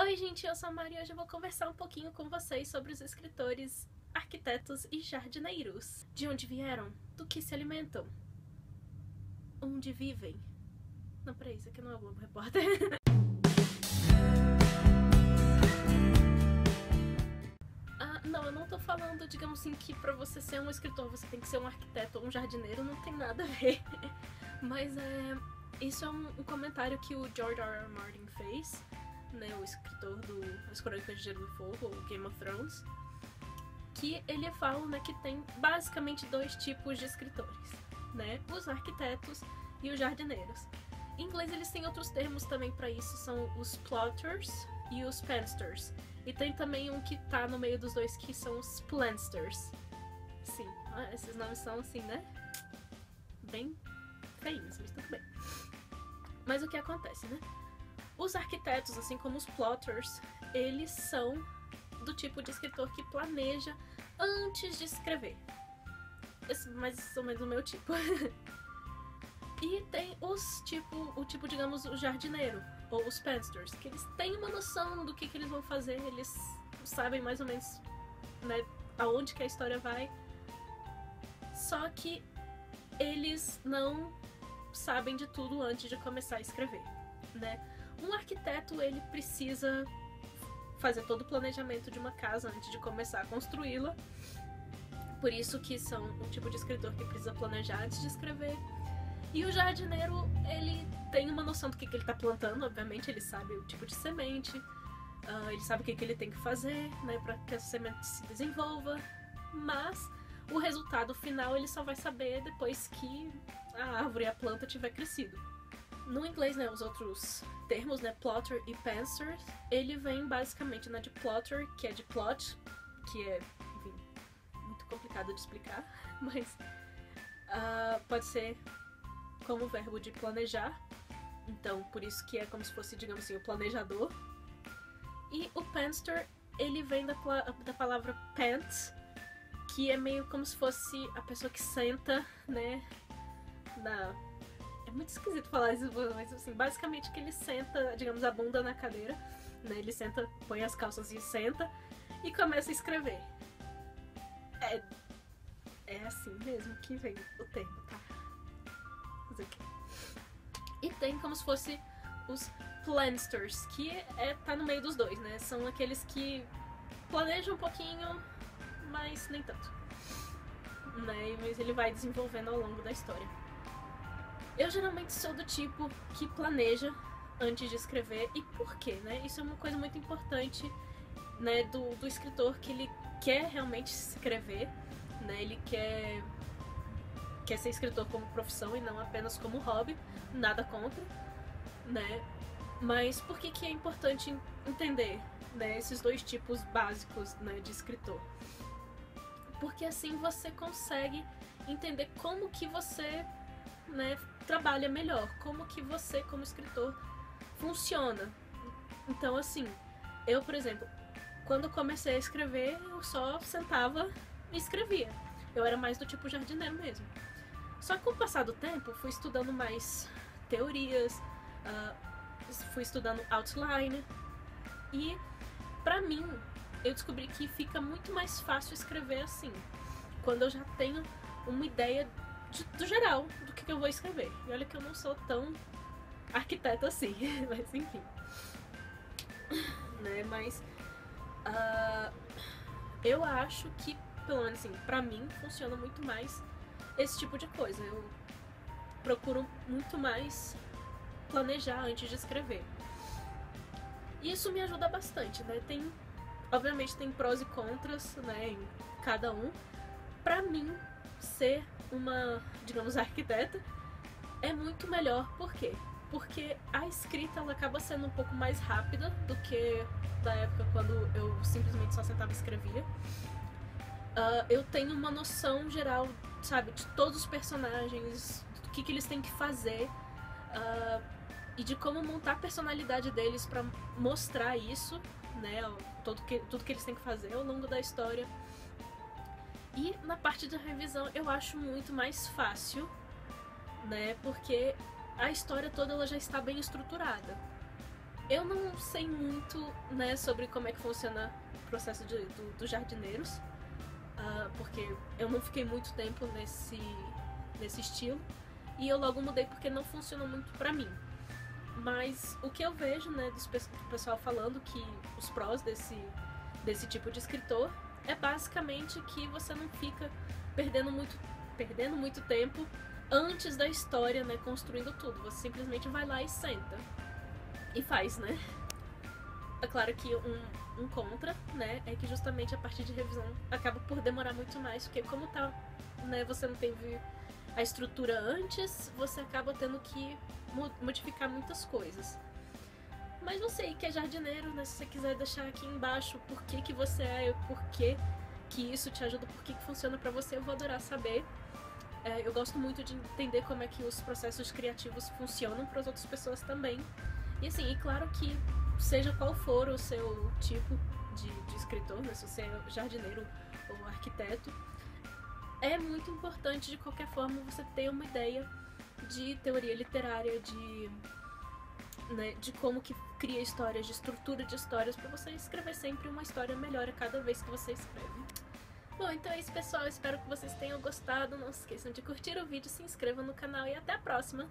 Oi gente, eu sou a Mari e hoje eu vou conversar um pouquinho com vocês sobre os escritores, arquitetos e jardineiros. De onde vieram? Do que se alimentam? Onde vivem? Não, peraí, isso aqui não é o Globo Repórter. Não, eu não tô falando, digamos assim, que pra você ser um escritor você tem que ser um arquiteto ou um jardineiro, não tem nada a ver. Mas isso é um comentário que o George R. R. Martin fez, né, o escritor do As Crônicas de Gelo e Fogo, ou Game of Thrones, que ele fala, né, que tem basicamente dois tipos de escritores, né, os arquitetos e os jardineiros. Em inglês eles têm outros termos também para isso, são os plotters e os pansters. E tem também um que tá no meio dos dois que são os plansters. Sim, esses nomes são assim, né, bem feinhos, mas tudo bem. Mas o que acontece, né? Os arquitetos, assim como os plotters, eles são do tipo de escritor que planeja antes de escrever. Esse é mais ou menos o meu tipo. E tem o tipo, digamos, o jardineiro, ou os pansters, que eles têm uma noção do que eles vão fazer, eles sabem mais ou menos, né, aonde que a história vai. Só que eles não sabem de tudo antes de começar a escrever, né? Um arquiteto, ele precisa fazer todo o planejamento de uma casa antes de começar a construí-la. Por isso que são um tipo de escritor que precisa planejar antes de escrever. E o jardineiro, ele tem uma noção do que ele está plantando, obviamente, ele sabe o tipo de semente, ele sabe o que ele tem que fazer, né, para que a semente se desenvolva, mas o resultado final ele só vai saber depois que a árvore e a planta tiver crescido. No inglês, né, os outros termos, né, plotter e panster, ele vem basicamente de plotter, que é de plot, que é, enfim, muito complicado de explicar, mas pode ser como verbo de planejar, então por isso que é como se fosse, digamos assim, o planejador. E o panster, ele vem da palavra pant, que é meio como se fosse a pessoa que senta, né, É muito esquisito falar isso, mas assim, basicamente que ele senta, digamos, a bunda na cadeira, né? Ele senta, põe as calças e senta e começa a escrever. É assim mesmo que vem o termo, tá? Fazer o quê? E tem como se fosse os plansters, que tá no meio dos dois, né? São aqueles que planejam um pouquinho, mas nem tanto, né? Mas ele vai desenvolvendo ao longo da história. Eu geralmente sou do tipo que planeja antes de escrever. E por quê, né? Isso é uma coisa muito importante, né, do escritor, que ele quer realmente escrever, né? Ele quer ser escritor como profissão e não apenas como hobby. Nada contra, né? Mas por que é importante entender, né, esses dois tipos básicos, né, de escritor? Porque assim você consegue entender como que você, né, trabalha melhor, como que você como escritor funciona. Então assim, eu, por exemplo, quando comecei a escrever, eu só sentava e escrevia. Eu era mais do tipo jardineiro mesmo. Só que com o passar do tempo, fui estudando mais teorias, fui estudando outline, e pra mim, eu descobri que fica muito mais fácil escrever assim, quando eu já tenho uma ideia do geral do que eu vou escrever. E olha que eu não sou tão arquiteta assim, mas enfim, né? Mas eu acho que, pelo menos assim, pra mim funciona muito mais esse tipo de coisa. Eu procuro muito mais planejar antes de escrever. E isso me ajuda bastante, né? Obviamente tem prós e contras, né, em cada um. Pra mim, ser uma, digamos, arquiteta é muito melhor. Por quê? Porque a escrita ela acaba sendo um pouco mais rápida do que da época quando eu simplesmente só sentava e escrevia. Eu tenho uma noção geral, sabe, de todos os personagens, do que eles têm que fazer, e de como montar a personalidade deles pra mostrar isso, né, tudo que eles têm que fazer ao longo da história. E na parte da revisão eu acho muito mais fácil, né, porque a história toda ela já está bem estruturada. Eu não sei muito, né, sobre como é que funciona o processo dos jardineiros, porque eu não fiquei muito tempo nesse estilo, e eu logo mudei porque não funcionou muito pra mim. Mas o que eu vejo, né, do pessoal falando que os prós desse tipo de escritor é basicamente que você não fica perdendo muito tempo antes da história, né, construindo tudo. Você simplesmente vai lá e senta e faz, né? É claro que um contra, né, é que justamente a parte de revisão acaba por demorar muito mais, porque como tá, né, você não teve a estrutura antes, você acaba tendo que modificar muitas coisas. Mas você aí que é jardineiro, né, se você quiser deixar aqui embaixo por que você é, por que isso te ajuda, por que funciona pra você, eu vou adorar saber. Eu gosto muito de entender como é que os processos criativos funcionam para as outras pessoas também. E assim, e claro que seja qual for o seu tipo de escritor, né, se você é jardineiro ou arquiteto, é muito importante de qualquer forma você ter uma ideia de teoria literária, de como que cria histórias, de estrutura de histórias, para você escrever sempre uma história melhor a cada vez que você escreve. Bom, então é isso, pessoal. Espero que vocês tenham gostado. Não se esqueçam de curtir o vídeo, se inscrevam no canal e até a próxima!